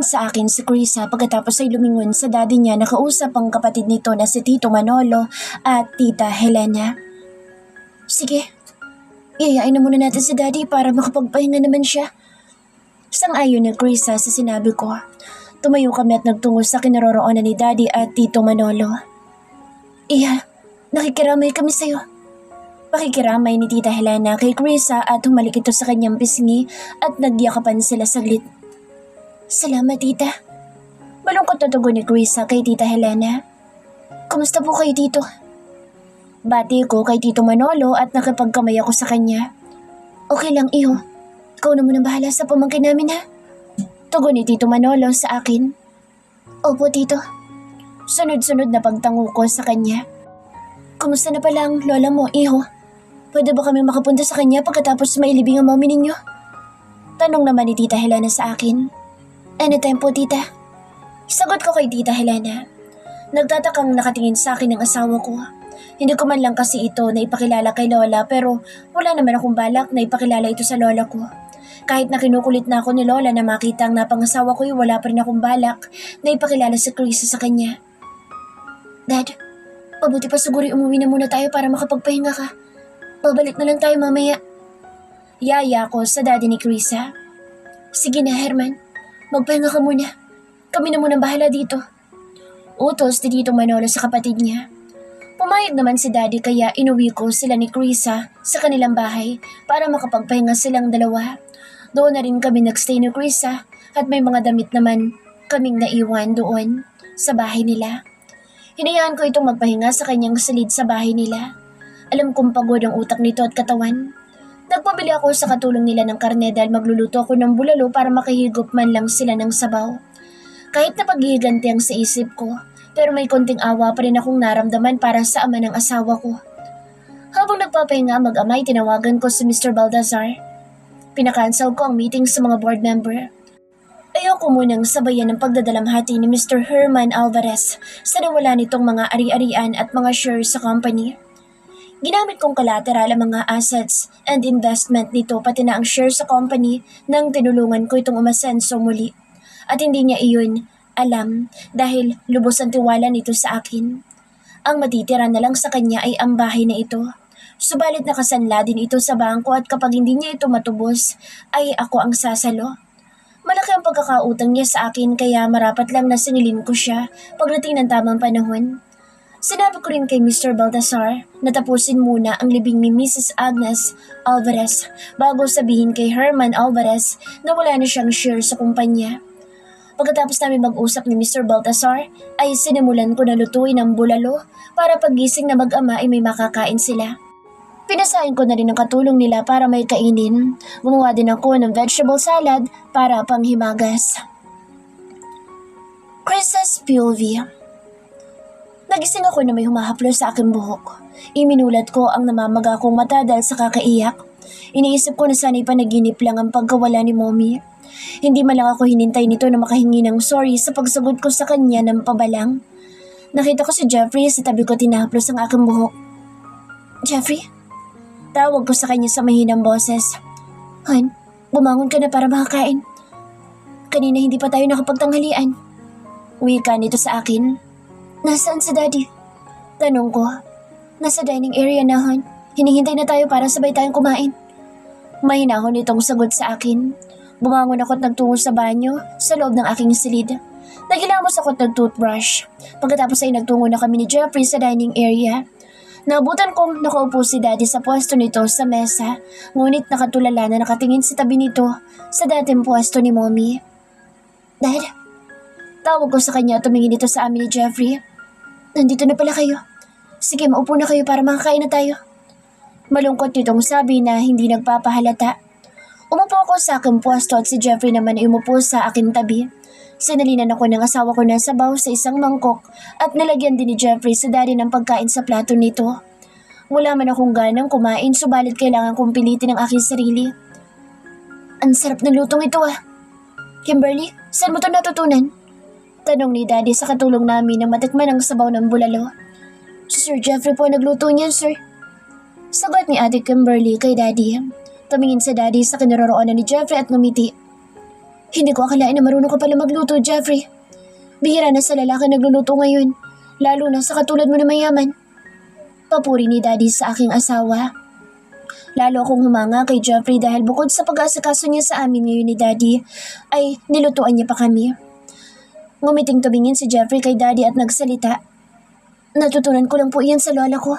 sa akin si Krisa pagkatapos ay lumingon sa daddy niya na kausap ang kapatid nito na si Tito Manolo at Tita Helena. Sige, iyayain na muna natin si daddy para makapagpahinga naman siya. Sang-ayon ni Krisa sa sinabi ko. Tumayo kami at nagtungo sa kinaroroonan ni daddy at Tito Manolo. Iya, nakikiramay kami sa'yo. Pakikiramay ni Tita Helena kay Krisa at humalik ito sa kanyang pisngi at nagyakapan sila saglit. Salamat, tita. Malungkot na tugon ni Krisa kay Tita Helena. Kumusta po kayo dito? Bati ko kay Tito Manolo at nakipagkamay ako sa kanya. Okay lang, iho. Ikaw na munang bahala sa pamangkin namin, ha? Tugon ni Tito Manolo sa akin. Opo, tito. Sunod-sunod na pagtango ko sa kanya. Kumusta na pala ang lola mo, iho? Pwede ba kami makapunta sa kanya pagkatapos mailibing ang mommy ninyo? Tanong naman ni Tita Helena sa akin. Anytime po, tita. Sagot ko kay Tita Helena. Nagtatakang nakatingin sa akin ang asawa ko. Hindi ko man lang kasi ito na ipakilala kay lola pero wala naman akong balak na ipakilala ito sa lola ko. Kahit na kinukulit na ako ni lola na makita ang napangasawa ko, wala pa rin akong balak na ipakilala si Krisa sa kanya. Dad, pabuti pa siguro umuwi na muna tayo para makapagpahinga ka. Babalik na lang tayo mamaya. Yaya ko sa daddy ni Krisa. Sige na, Herman. Magpahinga ka muna. Kami na munang bahala dito. Utos ni Tito Manolo sa kapatid niya. Pumayag naman si daddy kaya inuwi ko sila ni Krisa sa kanilang bahay para makapagpahinga silang dalawa. Doon na rin kami nagstay ni Krisa at may mga damit naman kaming naiwan doon sa bahay nila. Hinayaan ko itong magpahinga sa kanyang silid sa bahay nila. Alam kong pagod ang utak nito at katawan. Nagpabili ako sa katulong nila ng karne dahil magluluto ako ng bulalo para makahigop man lang sila ng sabaw. Kahit na paghihiganti ang sa isip ko, pero may konting awa pa rin akong naramdaman para sa ama ng asawa ko. Habang nagpapahinga mag-amay, tinawagan ko si Mr. Baldassar. Pinakansel ko ang meeting sa mga board member. Ayoko munang sabayan ng pagdadalamhati ni Mr. Herman Alvarez sa nawala nitong mga ari-arian at mga shares sa company. Ginamit kong collateral ang mga assets and investment nito pati na ang share sa company nang tinulungan ko itong umasenso muli. At hindi niya iyon alam dahil lubos ang tiwala nito sa akin. Ang matitira na lang sa kanya ay ang bahay na ito. Subalit nakasanla din ito sa bangko at kapag hindi niya ito matubos ay ako ang sasalo. Malaki ang pagkakautang niya sa akin kaya marapat lang na singilin ko siya pagdating ng tamang panahon. Sinabi ko rin kay Mr. Baldassar na tapusin muna ang libing ni Mrs. Agnes Alvarez bago sabihin kay Herman Alvarez na wala na siyang share sa kumpanya. Pagkatapos namin mag-usap ni Mr. Baldassar ay sinimulan ko na lutuin ang bulalo para paggising na mag-ama ay may makakain sila. Pinasahin ko na rin ang katulong nila para may kainin. Gumawa din ako ng vegetable salad para panghimagas. Chris's POV. Nagising ako na may humahaplo sa aking buhok. Iminulat ko ang namamaga kong mata dahil sa kakaiyak. Iniisip ko na sana'y panaginip lang ang pagkawala ni mommy. Hindi man lang ako hinintay nito na makahingi ng sorry sa pagsagot ko sa kanya ng pabalang. Nakita ko si Jeffrey sa tabi ko tinahaplos ang aking buhok. Jeffrey? Tawag ko sa kanya sa mahinang boses. Han, bumangon ka na para makakain. Kanina hindi pa tayo nakapagtanghalian. Wika nito sa akin. Nasaan si daddy? Tanong ko. Nasa dining area na, Han. Hinihintay na tayo para sabay tayong kumain. Mahinahon itong sagot sa akin. Bumangon ako at nagtungo sa banyo sa loob ng aking silid. Nagilamos ako at nag-toothbrush. Pagkatapos ay nagtungo na kami ni Jeffrey sa dining area. Naabutan kong nakaupo si daddy sa pwesto nito sa mesa, ngunit nakatulala na nakatingin sa tabi nito sa dating pwesto ni mommy. Dad? Tawag ko sa kanya at tumingin ito sa amin ni Jeffrey. Nandito na pala kayo. Sige, maupo na kayo para makakain na tayo. Malungkot nitong sabi na hindi nagpapahalata. Umupo ako sa aking pwesto at si Jeffrey naman ay umupo sa aking tabi. Sinalinan ako ng asawa ko ng sabaw sa isang mangkok at nilagyan din ni Jeffrey sa daddy ng pagkain sa plato nito. Wala man akong ganang kumain subalit kailangan kong pilitin ang aking sarili. Ang sarap ng lutong ito ah. Kimberly, saan mo ito natutunan? Tanong ni daddy sa katulong namin na matikman ang sabaw ng bulalo. Si Sir Jeffrey po nagluto niyan, sir. Sagot ni Ate Kimberly kay daddy. Tumingin sa daddy sa kinaroroonan ni Jeffrey at ngumiti. Hindi ko akalain na marunong ka pala magluto, Jeffrey. Bihira na sa lalaki nagluluto ngayon, lalo na sa katulad mo na mayaman. Papuri ni Daddy sa aking asawa. Lalo akong humanga kay Jeffrey dahil bukod sa pag-aasikaso niya sa amin ngayon ni Daddy, ay nilutuan niya pa kami. Ngumiting tumingin si Jeffrey kay Daddy at nagsalita. Natutunan ko lang po iyan sa lola ko.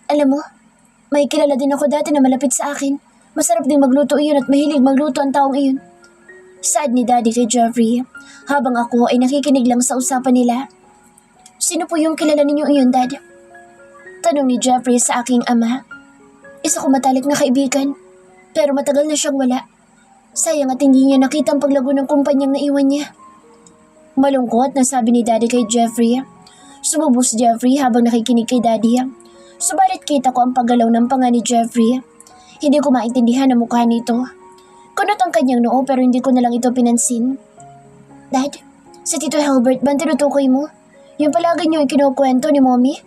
Alam mo, may kilala din ako dati na malapit sa akin. Masarap din magluto iyon at mahilig magluto ang taong iyon. Saad ni Daddy kay Jeffrey, habang ako ay nakikinig lang sa usapan nila. Sino po yung kilala ninyo iyon, Dad? Tanong ni Jeffrey sa aking ama. Isa ko matalik na kaibigan, pero matagal na siyang wala. Sayang at hindi niya nakita ang paglago ng kumpanyang naiwan niya. Malungkot na sabi ni Daddy kay Jeffrey. Sumubo si Jeffrey habang nakikinig kay Daddy. Subalit kita ko ang paggalaw ng panga ni Jeffrey. Hindi ko maintindihan ang mukha nito. Kunot ang kanyang noo pero hindi ko na lang ito pinansin. Dad, si Tito Halbert ba ang tinutukoy mo? Yung palagi niyo ikinukwento ni Mommy?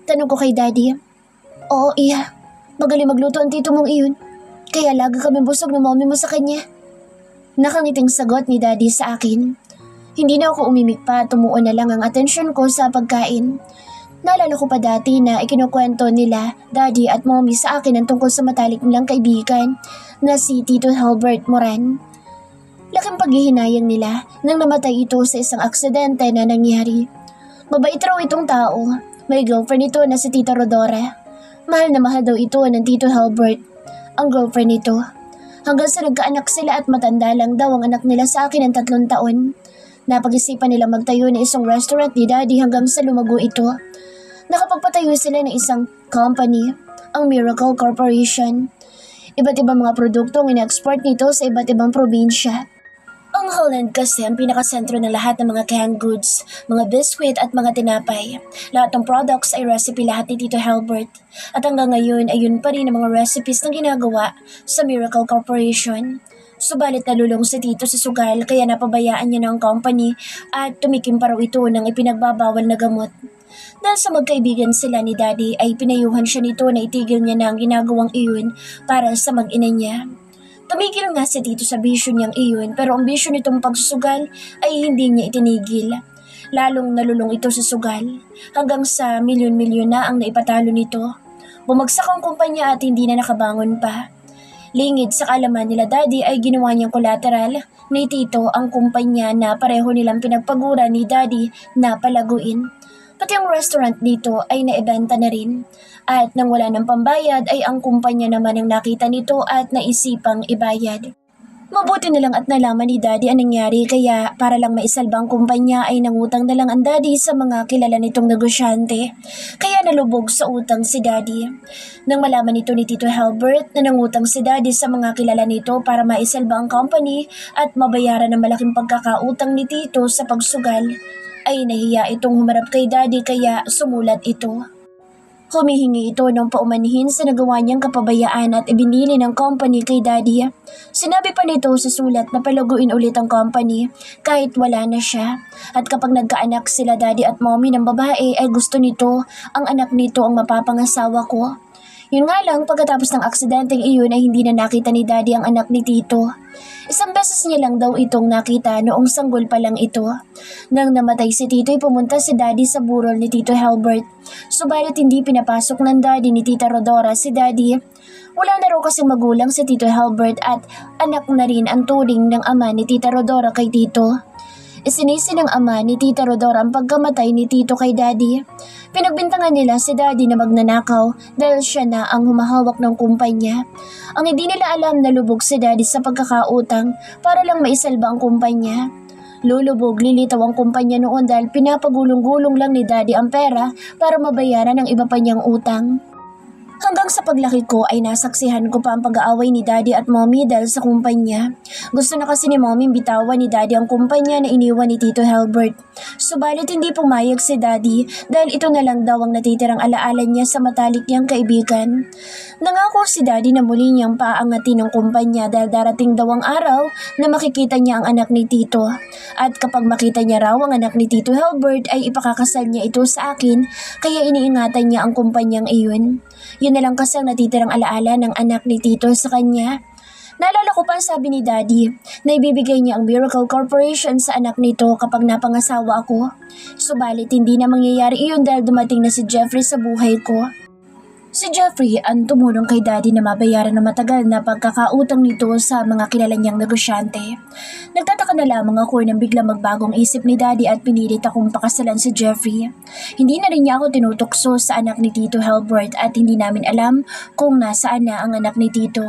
Tanong ko kay Daddy. Oo, iya. Magaling magluto ang tito mong iyon. Kaya lagi kami busog ng Mommy mo sa kanya. Nakangiting sagot ni Daddy sa akin. Hindi na ako umimik pa at tumuon na lang ang atensyon ko sa pagkain. Naalala ko pa dati na ikinukwento nila, Daddy at Mommy sa akin ang tungkol sa matalik nilang kaibigan na si Tito Halbert Moran. Laking paghihinayang nila nang namatay ito sa isang aksidente na nangyari. Mabait raw itong tao. May girlfriend ito na si Tita Rodora. Mahal na mahal daw ito ng Tito Halbert, ang girlfriend nito. Hanggang sa nagkaanak sila at matanda lang daw ang anak nila sa akin ng 3 taon. Napag-isipan nila magtayo ng isang restaurant ni Daddy hanggang sa lumago ito. Nakapagpatayo sila ng isang company, ang Miracle Corporation. Iba't ibang mga produkto ang ina-export nito sa iba't ibang probinsya. Ang Holland kasi ang pinakasentro ng lahat ng mga canned goods, mga biskwit at mga tinapay. Lahat ng products ay recipe lahat ni Tito Halbert. At hanggang ngayon ay yun pa rin ang mga recipes na ginagawa sa Miracle Corporation. Subalit nalulong si Tito sa sugal kaya napabayaan niya ng company at tumikim pa raw ito ng ipinagbabawal na gamot. Dahil sa magkaibigan sila ni Daddy ay pinayuhan siya nito na itigil niya na ang ginagawang iyon para sa mag-ina niya. Tumigil nga si Tito sa bisyo niyang iyon pero ang bisyo nitong pagsusugal ay hindi niya itinigil. Lalong nalulong ito sa sugal hanggang sa milyon-milyon na ang naipatalo nito. Bumagsak ang kumpanya at hindi na nakabangon pa. Lingid sa kaalaman nila Daddy ay ginawa niyang collateral ni Tito ang kumpanya na pareho nilang pinagpagura ni Daddy na palaguin. Pati ang restaurant dito ay naibenta na rin. At nang wala ng pambayad ay ang kumpanya naman ang nakita nito at naisipang ibayad. Mabuti na lang at nalaman ni Daddy ang nangyari kaya para lang maisalba ang kumpanya ay nangutang na lang ang Daddy sa mga kilala nitong negosyante. Kaya nalubog sa utang si Daddy. Nang malaman nito ni Tito Halbert na nangutang si Daddy sa mga kilala nito para maisalba ang company at mabayaran ng malaking pagkakautang ni Tito sa pagsugal, ay nahiya itong humarap kay Daddy kaya sumulat ito. Humihingi ito ng paumanhin sa nagawa niyang kapabayaan at ibinili ng company kay Daddy. Sinabi pa nito sa sulat na palaguin ulit ang company kahit wala na siya. At kapag nagkaanak sila Daddy at Mommy ng babae ay gusto nito ang anak nito ang mapapangasawa ko. Yun nga lang, pagkatapos ng aksidenteng iyon ay hindi na nakita ni Daddy ang anak ni Tito. Isang beses niya lang daw itong nakita noong sanggol pa lang ito. Nang namatay si Tito ay pumunta si Daddy sa burol ni Tito Halbert. Subalit hindi pinapasok ng Daddy ni Tita Rodora si Daddy. Wala na raw kasing magulang si Tito Halbert at anak na rin ang turing ng ama ni Tita Rodora kay Tito. Isinisi ng ama ni Tita Rodora ang pagkamatay ni Tito kay Daddy. Pinagbintangan nila si Daddy na magnanakaw dahil siya na ang humahawak ng kumpanya. Ang hindi nila alam na lubog si Daddy sa pagkakautang para lang maisalba ang kumpanya. Lulubog, lilitaw ang kumpanya noon dahil pinapagulong-gulong lang ni Daddy ang pera para mabayaran ang iba pa niyang utang. Hanggang sa paglaki ko ay nasaksihan ko pa ang pag-aaway ni Daddy at Mommy dahil sa kumpanya. Gusto na kasi ni Mommy bitawan ni Daddy ang kumpanya na iniwan ni Tito Halbert. Subalit hindi pumayag si Daddy dahil ito na lang daw ang natitirang alaala niya sa matalik niyang kaibigan. Nangako si Daddy na muli niyang paaangatin ang kumpanya dahil darating daw ang araw na makikita niya ang anak ni Tito. At kapag makita niya raw ang anak ni Tito Halbert ay ipakakasal niya ito sa akin kaya iniingatan niya ang kumpanyang iyon. Yun na lang kasi ang natitirang alaala ng anak ni Tito sa kanya. Naalala ko pa ang sabi ni Daddy na ibibigay niya ang Miracle Corporation sa anak nito kapag napangasawa ako. Subalit hindi na mangyayari iyon dahil dumating na si Jeffrey sa buhay ko. Si Jeffrey ang tumulong kay Daddy na mabayaran ng matagal na pagkakautang nito sa mga kilala niyang negosyante. Nagtataka na lamang ako nang biglang magbagong isip ni Daddy at pinilit akong pakasalan si Jeffrey. Hindi na rin niya ako tinutukso sa anak ni Tito Helbert at hindi namin alam kung nasaan na ang anak ni Tito.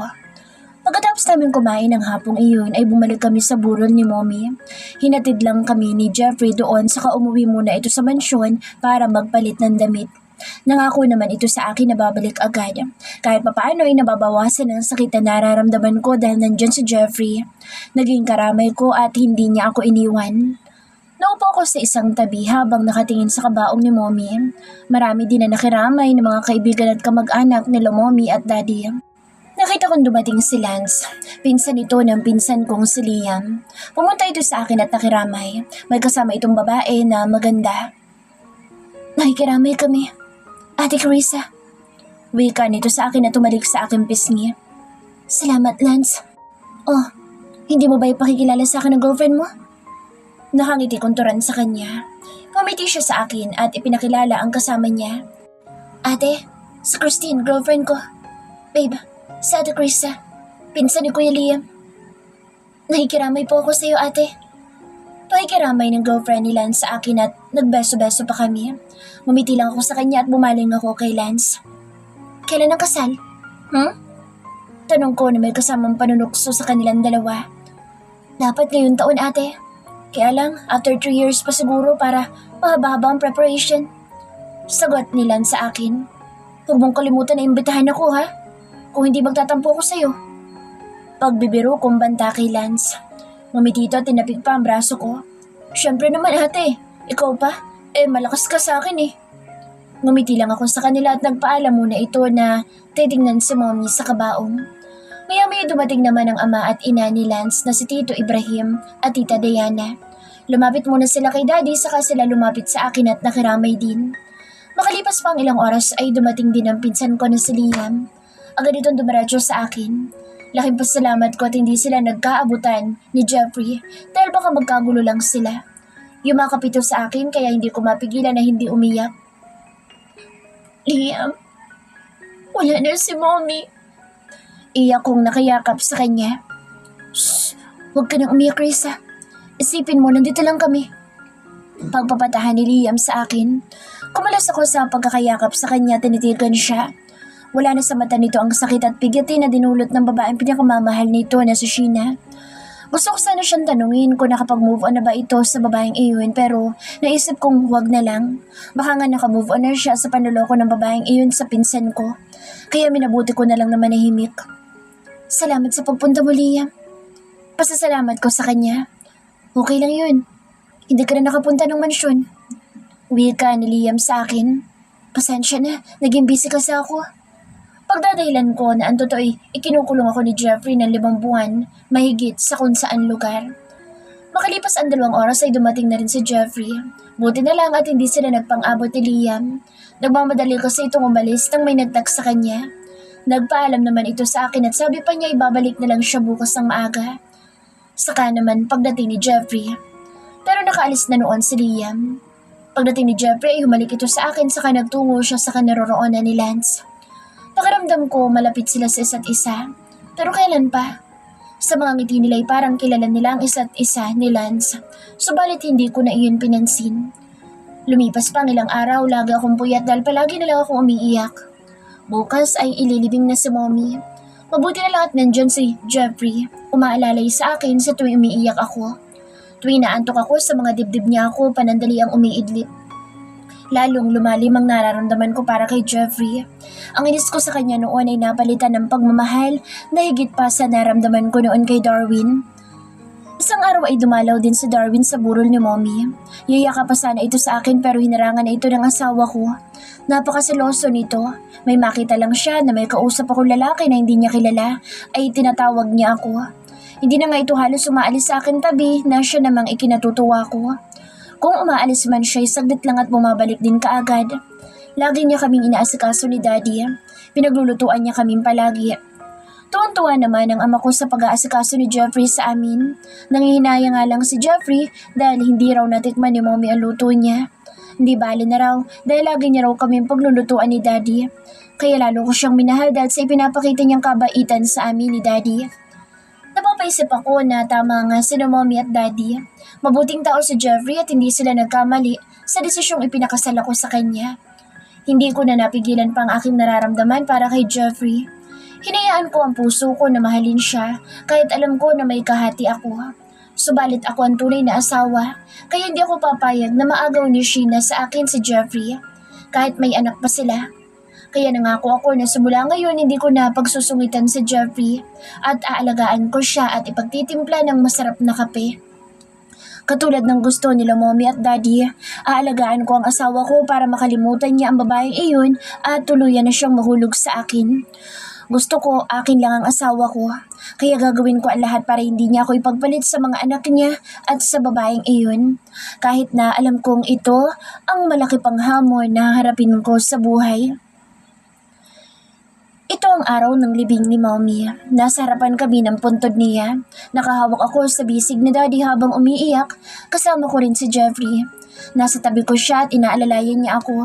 Pagkatapos namin kumain ng hapong iyon ay bumalik kami sa burol ni Mommy. Hinatid lang kami ni Jeffrey doon saka umuwi muna ito sa mansyon para magpalit ng damit. Nangako naman ito sa akin na babalik agad. Kahit papaano ay nababawasan ang sakit na nararamdaman ko dahil nandyan si Jeffrey. Naging karamay ko at hindi niya ako iniwan. Naupo ako sa isang tabi habang nakatingin sa kabaong ni Mommy. Marami din na nakiramay ng mga kaibigan at kamag-anak nila Mommy at Daddy. Nakita kong dumating si Lance. Pinsan ito ng pinsan kong si Liam. Pumunta ito sa akin at nakiramay. May kasama itong babae na maganda. Nakikiramay kami. Ate Carissa. Wika nito sa akin at tumalik sa aking pisngi. Salamat, Lance. Oh, hindi mo ba ipakikilala sa akin ng girlfriend mo? Nakangiti kong turan sa kanya. Pumiti siya sa akin at ipinakilala ang kasama niya. Ate, si Christine, girlfriend ko. Babe, si Ate Carissa, pinsan ni Kuya Liam. Nakikiramay po ako sa iyo, ate. Pakikiramay ng girlfriend ni Lance sa akin at nagbeso-beso pa kami. Ngumiti lang ako sa kanya at bumaling ako kay Lance. Kailan ang kasal? Tanong ko na may kasamang panunukso sa kanilang dalawa. Dapat ngayong taon, ate. Kaya lang, after 3 years pa siguro para mahaba-haba ang preparation. Sagot ni Lance sa akin. Huwag mong kalimutan na imbitahan ako, ha? Kung hindi magtatampo ko sa'yo. Pagbibiro kong banta kay Lance. Ngumiti ito at tinapik pa ang braso ko. Siyempre naman, ate. Ikaw pa? Malakas ka sa akin eh. Ngumiti lang ako sa kanila at nagpaalam muna ito na titingnan si Mommy sa kabaong. Maya-maya dumating naman ang ama at ina ni Lance na si Tito Ibrahim at Tita Diana. Lumapit muna sila kay Daddy saka sila lumapit sa akin at nakiramay din. Makalipas pa ang ilang oras ay dumating din ang pinsan ko na si Liam. Agad itong dumiretso sa akin. Laking pasalamat ko at hindi sila nagkaabutan ni Jeffrey dahil baka magkagulo lang sila. Yumakap ito sa akin kaya hindi ko mapigilan na hindi umiyak. Liam, wala na si Mommy. Iyak kong nakayakap sa kanya. Shh, huwag ka nang umiyak, Risa. Isipin mo, nandito lang kami. Pagpapatahan ni Liam sa akin. Kumalas ako sa pagkakayakap sa kanya, tinitigan siya. Wala na sa mata nito ang sakit at pigitin na dinulot ng babaeng pinakamamahal nito na si Sheena. Gusto ko sana siyang tanungin kung nakapag-move on na ba ito sa babaeng iyon pero naisip kong huwag na lang. Baka nga naka-move on na siya sa panloloko ng babaeng iyon sa pinsan ko. Kaya minabuti ko na lang na manahimik. Salamat sa pagpunta mo, Liam. Pasasalamat ko sa kanya. Okay lang yun. Hindi ka na nakapunta ng mansyon. Wika ni Liam sa akin. Pasensya na, naging busy kasi ako. Pagdadahilan ko na ang totoo'y ikinukulong ako ni Jeffrey ng 5 buwan, mahigit sa kung saan lugar. Makalipas ang 2 oras ay dumating na rin si Jeffrey. Buti na lang at hindi sila nagpang-abot ni Liam. Nagmamadali kasi itong umalis nang may nag-text sa kanya. Nagpaalam naman ito sa akin at sabi pa niya ibabalik na lang siya bukas ng maaga. Saka naman pagdating ni Jeffrey. Pero nakaalis na noon si Liam. Pagdating ni Jeffrey ay humalik ito sa akin saka nagtungo siya sa kanaroroonan ni Lance. Pakiramdam ko malapit sila sa isa't isa. Pero kailan pa? Sa mga ngiti nila ay parang kilala nila ang isa't isa ni Lance. Subalit hindi ko na iyon pinansin. Lumipas pa ang ilang araw, lagi akong puyat dahil palagi na lang akong umiiyak. Bukas ay ililibing na si Mommy. Mabuti na lang at nandyan si Jeffrey. Umaalalay sa akin sa tuwing umiiyak ako. Tuwing naantok ako sa mga dibdib niya ako, panandali ang umiidlip. Lalong lumalim ang nararamdaman ko para kay Jeffrey. Ang inis ko sa kanya noon ay napalitan ng pagmamahal na higit pa sa naramdaman ko noon kay Darwin. Isang araw ay dumalaw din si Darwin sa burol ni Mommy. Yayaka pa sana ito sa akin pero hinarangan na ito ng asawa ko. Napakasiloso nito. May makita lang siya na may kausap akong lalaki na hindi niya kilala ay tinatawag niya ako. Hindi na nga ito halos umaalis sa akin tabi na siya namang ikinatutuwa ko. Kung umaalis man siya, saglit lang at bumabalik din kaagad. Lagi niya kaming inaasikaso ni Daddy. Pinaglulutuan niya kaming palagi. Tuwang-tuwa naman ang ama ko sa pag-aasikaso ni Jeffrey sa amin. Nangihinaya nga lang si Jeffrey dahil hindi raw natikman ni Mommy ang luto niya. Hindi bali na raw dahil lagi niya raw kaming paglulutuan ni Daddy. Kaya lalo ko siyang minahal dahil sa ipinapakita niyang kabaitan sa amin ni Daddy. Napapaisip ako na tama nga sino Mommy at Daddy. Mabuting tao si Jeffrey at hindi sila nagkamali sa desisyong ipinakasal ako sa kanya. Hindi ko na napigilan pa ang aking nararamdaman para kay Jeffrey. Hinayaan ko ang puso ko na mahalin siya kahit alam ko na may kahati ako. Subalit ako ang tunay na asawa, kaya hindi ako papayag na maagaw ni Sheena sa akin si Jeffrey, kahit may anak pa sila. Kaya nangako ako na simula ngayon hindi ko na pagsusungitan si Jeffrey at aalagaan ko siya at ipagtitimpla ng masarap na kape. Katulad ng gusto nila Mommy at Daddy, aalagaan ko ang asawa ko para makalimutan niya ang babaeng iyon at tuluyan na siyang mahulog sa akin. Gusto ko, akin lang ang asawa ko. Kaya gagawin ko ang lahat para hindi niya ako ipagpalit sa mga anak niya at sa babaeng iyon. Kahit na alam kong ito ang malaki pang hamon na harapin ko sa buhay. Ito ang araw ng libing ni Mommy. Nasa harapan kami ng puntod niya. Nakahawak ako sa bisig ni Daddy habang umiiyak. Kasama ko rin si Jeffrey. Nasa tabi ko siya at inaalalayan niya ako.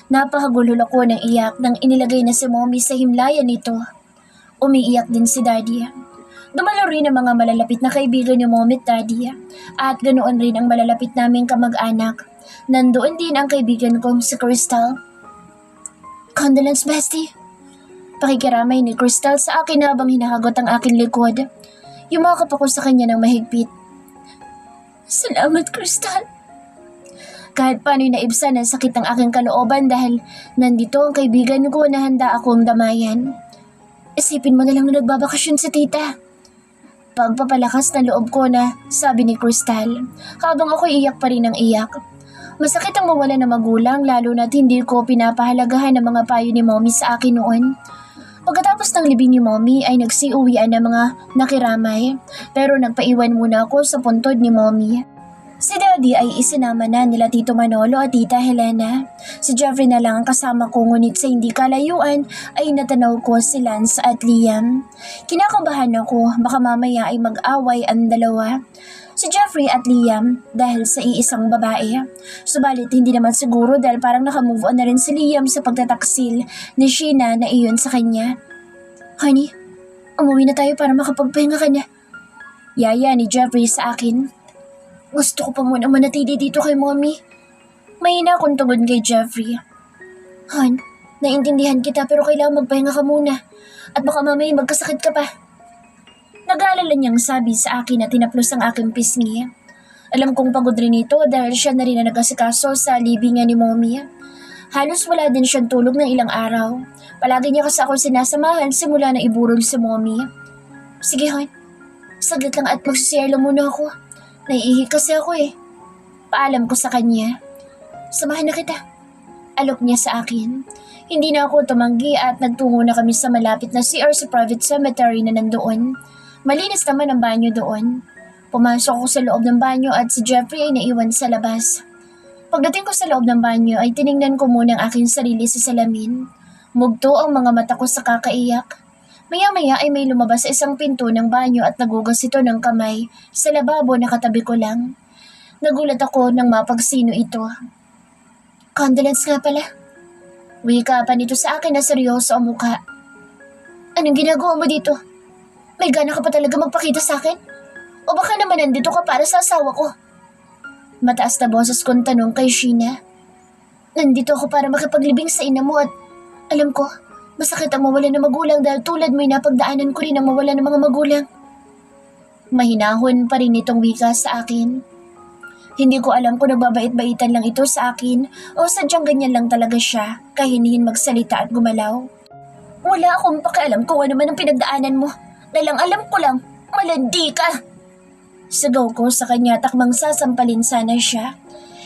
Napahagulhol ako ng iyak nang inilagay na si Mommy sa himlayan nito. Umiiyak din si Daddy. Dumalo rin ang mga malalapit na kaibigan ni Mommy at Daddy. At ganoon rin ang malalapit naming kamag-anak. Nandoon din ang kaibigan kong si Crystal. Condolence, Bestie. Pakikiramay ni Crystal sa akin habang hinahagot ang aking likod. Yumakap ako sa kanya ng mahigpit. Salamat, Crystal. Kahit paano'y naibsan ang sakit ng aking kalooban dahil nandito ang kaibigan ko na handa akong damayan. Isipin mo na lang na nagbabakasyon si tita. Pagpapalakas na loob ko na sabi ni Crystal habang ako'y iyak pa rin ng iyak. Masakit ang mawala ng magulang lalo na't hindi ko pinapahalagahan ang mga payo ni Mommy sa akin noon. Pagkatapos ng libing ni Mommy ay nagsiuwian ng mga nakiramay pero nagpaiwan muna ako sa puntod ni Mommy. Si Daddy ay isinama na nila Tito Manolo at Tita Helena. Si Jeffrey na lang ang kasama ko ngunit sa hindi kalayuan ay natanaw ko si Lance at Liam. Kinakabahan ako baka mamaya ay mag-away ang dalawa. Si Jeffrey at Liam dahil sa iisang babae. Subalit hindi naman siguro dahil parang nakamove on na rin si Liam sa pagtataksil ni Sheena na iyon sa kanya. Honey, umuwi na tayo para makapagpahinga ka na. Yaya ni Jeffrey sa akin. Gusto ko pa muna manatili dito kay Mommy. Mahina akong tugon kay Jeffrey. Han, naiintindihan kita pero kailangan magpahinga ka muna. At baka mamaya magkasakit ka pa. Nag-aalala niyang sabi sa akin at tinaplos ang aking pisngi. Alam kong pagod rin ito dahil siya na rin na nag-asikaso sa libingan ni Mommy. Halos wala din siyang tulog ng ilang araw. Palagi niya kasi ako sinasamahan simula na iburol si Mommy. Sige Han, saglit lang at magsisiyar lang muna ako. Naiihi kasi ako eh. Paalam ko sa kanya. Samahan na kita. Alok niya sa akin. Hindi na ako tumanggi at nagtungo na kami sa malapit na CR sa private cemetery na nandoon. Malinis naman ang banyo doon. Pumasok ako sa loob ng banyo at si Jeffrey ay naiwan sa labas. Pagdating ko sa loob ng banyo ay tiningnan ko muna ang aking sarili sa salamin. Mugto ang mga mata ko sa kakaiyak. Maya-maya ay may lumabas sa isang pinto ng banyo at nagugas ito ng kamay sa lababo na katabi ko lang. Nagulat ako nang mapagsino ito. Condolence nga pala. Wika pa nito sa akin na seryoso ang mukha. Anong ginagawa mo dito? May gana ka pa talaga magpakita sa akin? O baka naman nandito ka para sa asawa ko? Mataas na boses kong tanong kay Sheena. Nandito ako para makipaglibing sa ina mo at alam ko, masakit ang mawala ng magulang dahil tulad mo'y napagdaanan ko rin ang mawala ng mga magulang. Mahinahon pa rin itong wika sa akin. Hindi ko alam kung nagbabait-baitan lang ito sa akin o sadyang ganyan lang talaga siya, kahinihin magsalita at gumalaw. Wala akong pakialam kung ano man ang pinagdaanan mo. Dalang alam ko lang, malandi ka! Sigaw ko sa kanya takmang sasampalin sana siya.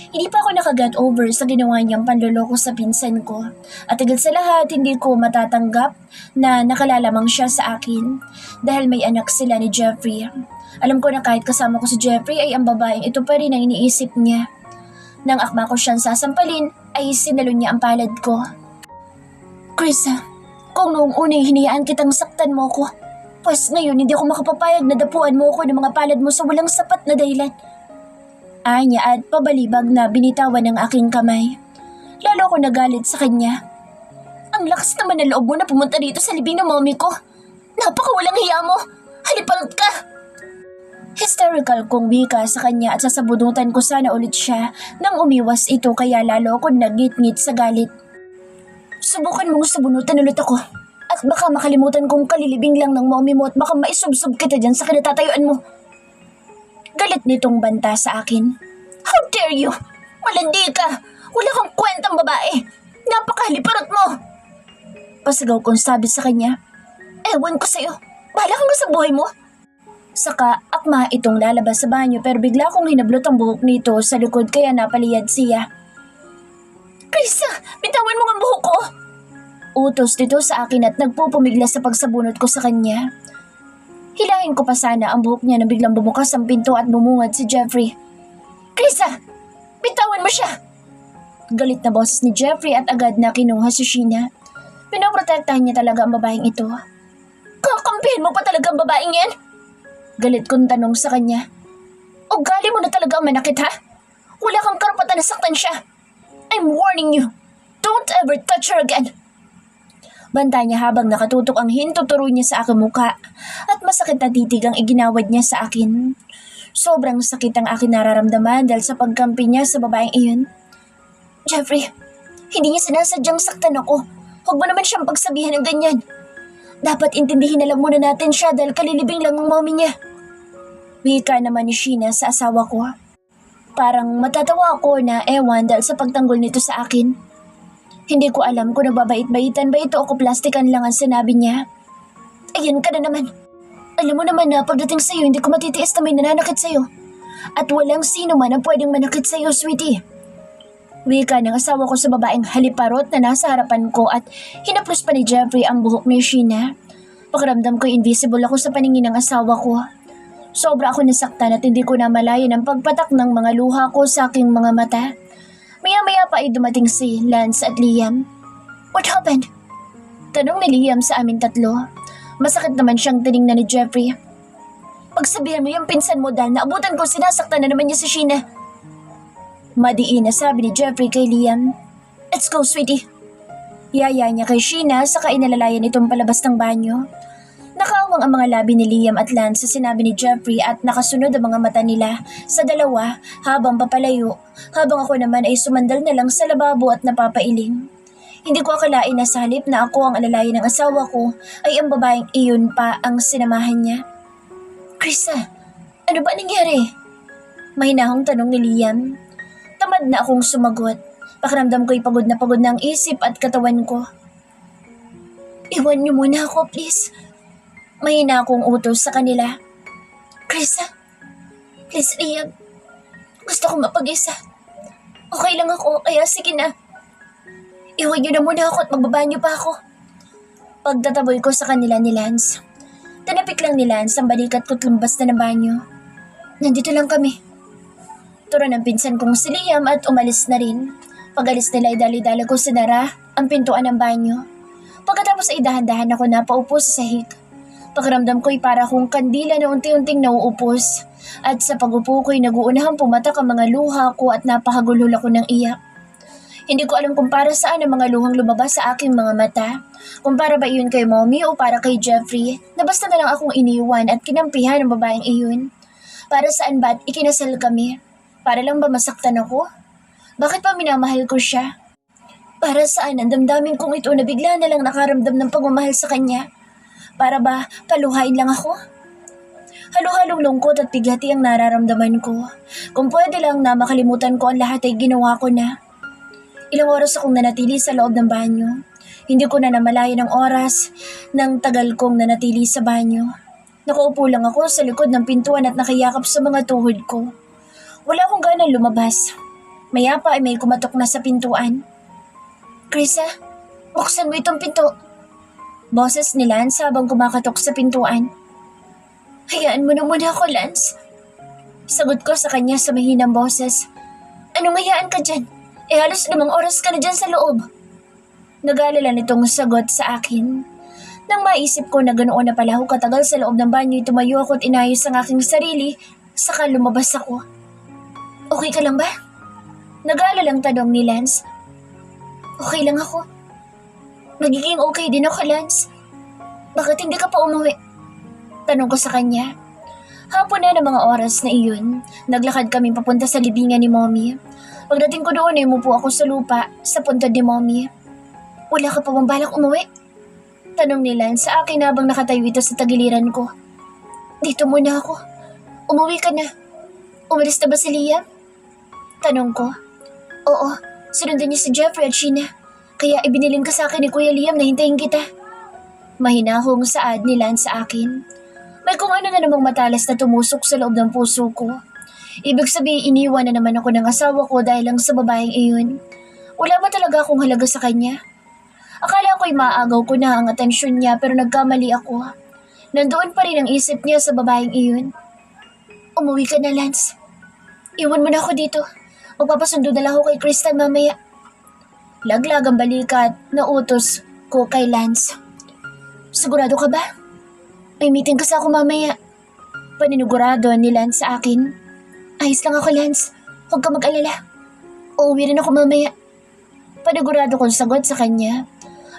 Hindi pa ako nakaget over sa ginawa niyang panloloko sa pinsan ko. At higit sa lahat, hindi ko matatanggap na nakalalamang siya sa akin dahil may anak sila ni Jeffrey. Alam ko na kahit kasama ko si Jeffrey ay ang babaeng ito pa rin ang iniisip niya. Nang akma ko siyang sasampalin ay sinalo niya ang palad ko. Krisa, Kung noong unay hinayaan kitang saktan mo ko, pues ngayon hindi ako makapapayag na dapuan mo ko ng mga palad mo sa walang sapat na dahilan. Anya at pabalibag na binitawan ng aking kamay. Lalo ako nagalit sa kanya. Ang lakas naman ng loob mo na pumunta dito sa libing ng mommy ko. Napakawalang hiya mo. Haliparot ka! Hysterical kong wika sa kanya at sasabunutan ko sana ulit siya nang umiwas ito kaya lalo ako nagngit-ngit sa galit. Subukan mong sabunutan ulit ako. At baka makalimutan kong kalilibing lang ng mommy mo at baka maisubsob kita dyan sa kinatatayuan mo. Galit nitong banta sa akin. How dare you! Malandi ka! Wala kang kwentang babae! Napakahaliparot mo! Pasigaw kong sabi sa kanya. Ewan ko sa'yo. Bahala ka nga sa buhay mo. Saka akma itong lalabas sa banyo pero bigla kong hinablot ang buhok nito sa likod kaya napaliyad siya. Krista! Bitawan mo ang buhok ko! Utos dito sa akin at nagpupumigla sa pagsabunot ko sa kanya. Hilahin ko pa sana ang buhok niya na biglang bumukas ang pinto at bumungad si Jeffrey. Krista! Bitawan mo siya! Galit na boses ni Jeffrey at agad na kinuha si Sheena. Pinoprotektahan niya talaga ang babaeng ito. Kakampihan mo pa talaga ang babaeng yan? Galit kong tanong sa kanya. Ugali mo na talaga ang manakit ha? Wala kang karapatan na saktan siya. I'm warning you. Don't ever touch her again. Banta niya habang nakatutok ang hintuturo niya sa aking muka at masakit na titig ang iginawad niya sa akin. Sobrang sakit ang akin nararamdaman dahil sa pagkampi niya sa babaeng iyon. Jeffrey, hindi niya sinasadyang saktan ako. Huwag mo naman siyang pagsabihan ng ganyan. Dapat intindihin na lang muna natin siya dahil kalilibing lang ng mommy niya. Wika naman ni Sheena sa asawa ko. Parang matatawa ako na ewan dahil sa pagtanggol nito sa akin. Hindi ko alam kung nagbabait-baitan ba ito o plastikan lang ang sinabi niya. Ayan ka na naman. Alam mo naman na pagdating sa'yo hindi ko matitiis na may nananakit sa'yo. At walang sino man ang pwedeng manakit sa'yo, sweetie. Wika ng asawa ko sa babaeng haliparot na nasa harapan ko at hinaplos pa ni Jeffrey ang buhok ni Sheena. Pakiramdam ko invisible ako sa paningin ng asawa ko. Sobra ako nasaktan at hindi ko namalayan ang pagpatak ng mga luha ko sa aking mga mata. Maya-maya pa ay dumating si Lance at Liam. What happened? Tanong ni Liam sa amin tatlo. Masakit naman siyang tiningnan ni Jeffrey. Pagsabihan mo yung pinsan mo dahil naabutan ko sinasaktan na naman niya si Sheena. Madiin na sabi ni Jeffrey kay Liam. Let's go, sweetie. Yaya niya kay Sheena saka inalalayan itong palabas ng banyo. Nakawang ang mga labi ni Liam at Lance sa sinabi ni Jeffrey at nakasunod ang mga mata nila sa dalawa habang papalayo, habang ako naman ay sumandal na lang sa lababo at napapailing. Hindi ko akalain na sa halip na ako ang alalayan ng asawa ko ay ang babaeng iyon pa ang sinamahan niya. Krista, ano ba nangyari? Mahinahong tanong ni Liam. Tamad na akong sumagot. Pakiramdam ko'y pagod na ang isip at katawan ko. Iwan niyo muna ako, please. Mahina akong utos sa kanila. Krista, please Liam. Gusto ko mapag-isa. Okay lang ako, kaya sige na. Iwan niyo na muna ako at magbabanyo pa ako. Pagtataboy ko sa kanila ni Lance. Tinapik lang ni Lance ang balikat ko't lumbas na ng banyo. Nandito lang kami. Turo ng pinsan kong si Liam at umalis na rin. Pag-alis nila ay dali-dali ko sinara ang pintuan ng banyo. Pagkatapos ay dahan-dahan ako napaupo sa sahig. Pakiramdam ko'y para akong kandila na unti-unting nauupos. At sa pag-upo ko'y naguunahang pumatak ang mga luha ko at napakagulol ako ng iyak. Hindi ko alam kung para saan ang mga luhang lumabas sa aking mga mata. Kung para ba iyon kay mommy o para kay Jeffrey, na basta na lang akong iniwan at kinampihan ng babaeng iyon. Para saan ba at ikinasal kami? Para lang ba masaktan ako? Bakit pa minamahal ko siya? Para saan ang damdamin kong ito na bigla na lang nakaramdam ng pagmamahal sa kanya? Para ba paluhain lang ako? Halo-halong lungkot at bigati ang nararamdaman ko. Kung pwede lang na makalimutan ko ang lahat ay ginawa ko na. Ilang oras akong nanatili sa loob ng banyo. Hindi ko na namalayan ang oras ng tagal kong nanatili sa banyo. Nakaupo lang ako sa likod ng pintuan at nakayakap sa mga tuhod ko. Wala akong ganang lumabas. Maya pa ay may kumatok na sa pintuan. Krista, buksan mo itong pinto. Boses ni Lance habang kumakatok sa pintuan. Hayaan mo na muna ako, Lance. Sagot ko sa kanya sa mahinang boses. Anong hayaan ka dyan? Halos 5 oras ka na dyan sa loob. Nag-aalala nitong sagot sa akin. Nang maisip ko na ganoon na pala ako katagal sa loob ng banyo, tumayo ako at inayos ang aking sarili, saka lumabas ako. Okay ka lang ba? Nag-aalalang tanong ni Lance. Okay lang ako. Magiging okay din ako, Lance. Bakit hindi ka pa umuwi? Tanong ko sa kanya. Hapon na ng mga oras na iyon, naglakad kami papunta sa libingan ni Mommy. Pagdating ko doon ay umupo ako sa lupa sa puntod ni Mommy. Wala ka pa bang balak umuwi? Tanong ni Lance sa akin habang nakatayo ito sa tagiliran ko. Dito muna ako. Umuwi ka na. Umalis na ba si Liam? Tanong ko. Oo, sinundan niya si Jeffrey at Sheena. Kaya ibinilin ka sa akin ni Kuya Liam na hintayin kita. Mahinahong saad ni Lance sa akin. May kung ano na namang matalas na tumusok sa loob ng puso ko. Ibig sabihin iniwan na naman ako ng asawa ko dahil lang sa babaeng iyon. Wala ba talaga akong halaga sa kanya? Akala ko'y maaagaw ko na ang atensyon niya pero nagkamali ako. Nandoon pa rin ang isip niya sa babaeng iyon. Umuwi ka na, Lance. Iwan mo na ako dito. Magpapasundo na lang ako kay Crystal mamaya. Laglag ang balikat na utos ko kay Lance. Sigurado ka ba? May meeting kasi ako mamaya. Paninugurado ni Lance sa akin. Ayos lang ako, Lance. Huwag ka mag-alala. Uuwi rin ako mamaya. Panigurado kong sagot sa kanya.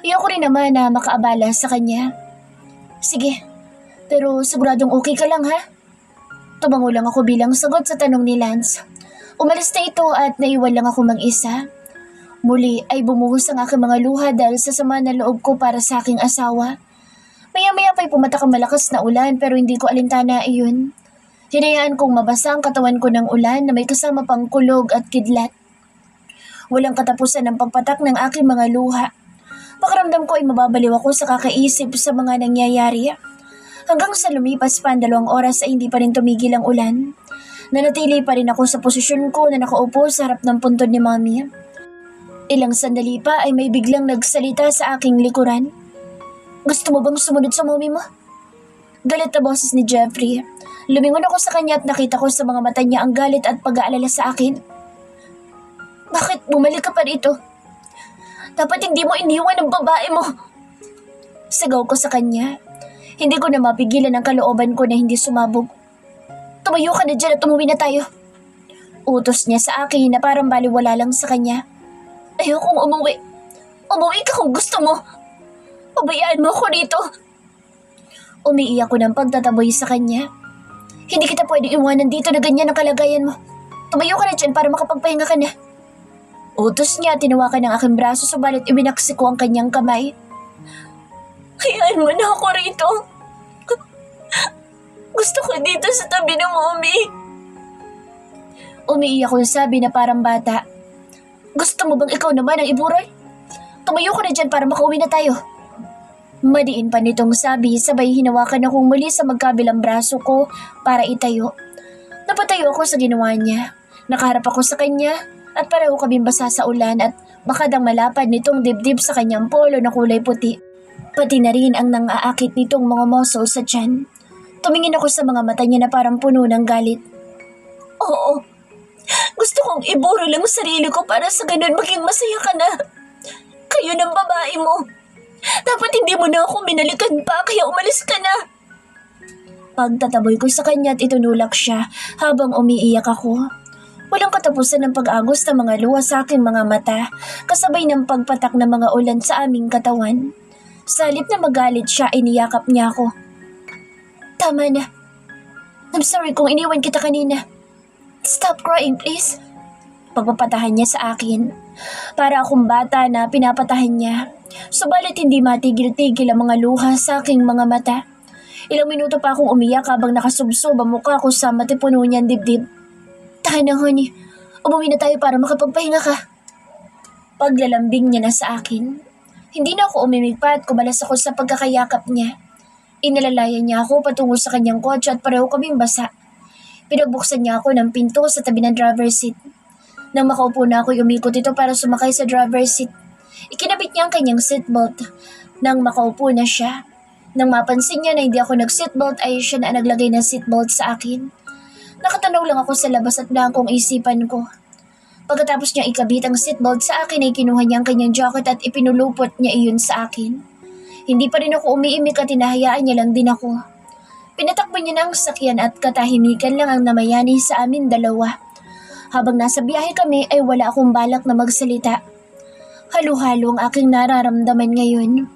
Ayoko rin naman na makaabala sa kanya. Sige, pero siguradong okay ka lang ha? Tumango lang ako bilang sagot sa tanong ni Lance. Umalis na ito at naiwan lang ako mag-isa. Muli ay bumuhos ang aking mga luha dahil sa sama na loob ko para sa aking asawa. Maya-maya pa'y pumatak ang malakas na ulan pero hindi ko alintana iyon. Hinayaan kong mabasa ang katawan ko ng ulan na may kasama pang kulog at kidlat. Walang katapusan ang pagpatak ng aking mga luha. Pakiramdam ko ay mababaliw ako sa kakaisip sa mga nangyayari. Hanggang sa lumipas pa ang 2 oras ay hindi pa rin tumigil ang ulan. Nanatili pa rin ako sa posisyon ko na nakaupo sa harap ng puntod ni Mommy. Ilang sandali pa ay may biglang nagsalita sa aking likuran. Gusto mo bang sumunod sa mommy mo? Galit na boses ni Jeffrey. Lumingon ako sa kanya at nakita ko sa mga mata niya ang galit at pag-aalala sa akin. Bakit bumalik ka pa dito? Dapat hindi mo iniwan ang babae mo. Sigaw ko sa kanya. Hindi ko na mapigilan ang kalooban ko na hindi sumabog. Tumayo ka na dyan at umuwi na tayo. Utos niya sa akin na parang baliwala lang sa kanya. Ayokong umuwi. Umuwi ka kung gusto mo. Pabayaan mo ako dito. Umiiyak ko ng pagtataboy sa kanya. Hindi kita pwedeng iwanan dito na ganyan ang kalagayan mo. Tumayo ka na dyan para makapagpahinga ka na. Utos niya, tinawakan ng aking braso subalit ibinaksi ko ang kanyang kamay. Hayaan mo na ako rito. Gusto ko dito sa tabi ng mommy. Umiiyak ko sabi na parang bata. Gusto mo bang ikaw naman ang iburay? Tumayo ka na dyan para makauwi na tayo. Madiin pa nitong sabi, sabay hinawakan akong muli sa magkabilang braso ko para itayo. Napatayo ako sa ginawa niya. Nakaharap ako sa kanya at pareho kaming basa sa ulan at makadang malapad nitong dibdib sa kanyang polo na kulay puti. Pati na rin ang nang-aakit nitong mga muscles sa tiyan. Tumingin ako sa mga mata niya na parang puno ng galit. Oo, gusto kong iburo lang sarili ko para sa ganun maging masaya ka na. Kayo ng babae mo. Dapat hindi mo na ako binalikan pa kaya umalis ka na. Pagtataboy ko sa kanya at itunulak siya habang umiiyak ako. Walang katapusan ng pag-agos ng mga luha sa aking mga mata kasabay ng pagpatak ng mga ulan sa aming katawan. Sa halip na magalit siya, iniyakap niya ako. Tama na. I'm sorry kung iniwan kita kanina. Stop crying, please. Pagpapatahan niya sa akin. Para akong bata na pinapatahan niya. Subalit hindi matigil-tigil ang mga luha sa aking mga mata. Ilang minuto pa akong umiyak habang nakasubsob ang mukha ko sa matipuno niyang dibdib. Tahan na, honey. Umuwi na tayo para makapagpahinga ka. Paglalambing niya na sa akin. Hindi na ako umimig pa at kumalas ako sa pagkakayakap niya. Inalalayan niya ako patungo sa kanyang kotse at pareho kaming basa. Pinagbuksan niya ako ng pinto sa tabi ng driver's seat. Nang makaupo na ako, umikot ito para sumakay sa driver's seat. Ikinabit niya ang kanyang seatbelt. Nang makaupo na siya. Nang mapansin niya na hindi ako nag-seatbelt ay siya na naglagay ng seatbelt sa akin. Nakatanaw lang ako sa labas at blankong isipan ko. Pagkatapos niya ikabit ang seatbelt sa akin ay kinuha niya ang kanyang jacket at ipinulupot niya iyon sa akin. Hindi pa rin ako umiimik at hinahayaan niya lang din ako. Pinatakbo niya na ang sakyan at katahimikan lang ang namayani sa amin dalawa. Habang nasa biyahe kami ay wala akong balak na magsalita. Halo-halo ang aking nararamdaman ngayon.